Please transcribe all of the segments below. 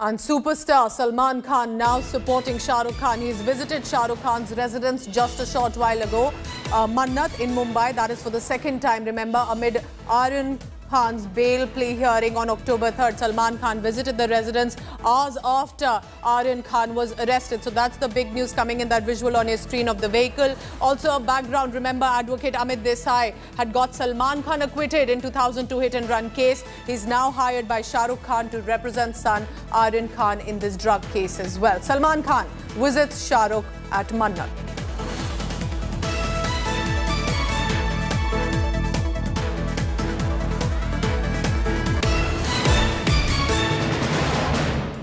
And superstar Salman Khan now supporting Shah Rukh Khan. He's visited Shah Rukh Khan's residence just a short while ago, Mannat in Mumbai. That is for the second time. Remember, amid Aryan Khan's bail plea hearing on October 3rd, Salman Khan visited the residence hours after Aryan Khan was arrested. So that's the big news coming in, that visual on your screen of the vehicle. Also a background, remember, advocate Amit Desai had got Salman Khan acquitted in 2002 hit-and-run case. He's now hired by Shah Rukh Khan to represent son Aryan Khan in this drug case as well. Salman Khan visits Shah Rukh at Mannat.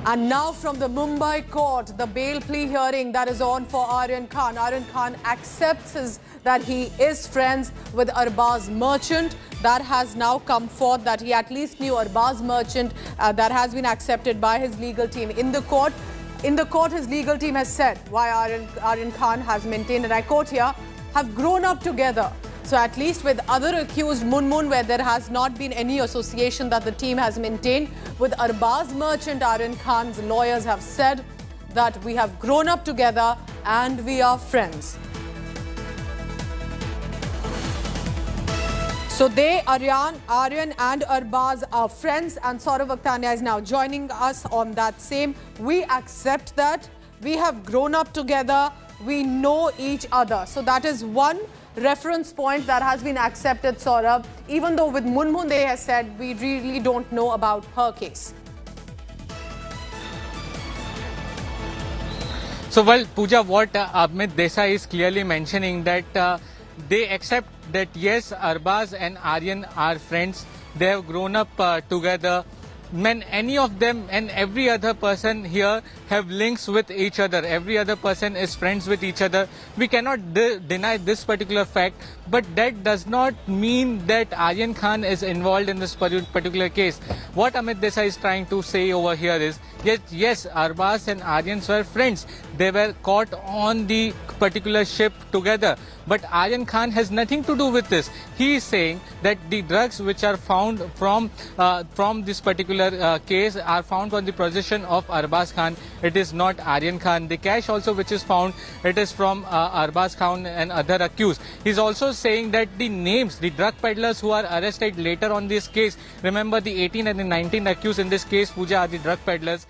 And now from the Mumbai court, the bail plea hearing that is on for Aryan Khan. Aryan Khan accepts that he is friends with Arbaz Merchant. That has now come forth that he at least knew Arbaz Merchant. That has been accepted by his legal team in the court. In the court, his legal team has said why Aryan Khan has maintained, and I quote here, have grown up together. So at least with other accused, Munmun, where there has not been any association that the team has maintained, with Arbaz Merchant, Aryan Khan's lawyers have said that we have grown up together and we are friends. So Aryan and Arbaz are friends, and Saurav Vakhtania is now joining us on that same. We accept that we have grown up together, we know each other. So that is one reference point that has been accepted, Saurabh, even though with Munmun they have said we really don't know about her case. So, well, Pooja, what Amit Desai is clearly mentioning that they accept that yes, Arbaz and Aryan are friends. They have grown up together. When any of them and every other person here have links with each other, every other person is friends with each other. We cannot deny this particular fact, but that does not mean that Aryan Khan is involved in this particular case. What Amit Desai is trying to say over here is, yes, Arbaz and Aryan were friends. They were caught on the particular ship together. But Aryan Khan has nothing to do with this. He is saying that the drugs which are found from this particular case are found on the possession of Arbaz Khan. It is not Aryan Khan. The cash also which is found, it is from Arbaz Khan and other accused. He is also saying that the names, the drug peddlers who are arrested later on this case, remember the 18 and the 19 accused in this case, Pooja, are the drug peddlers.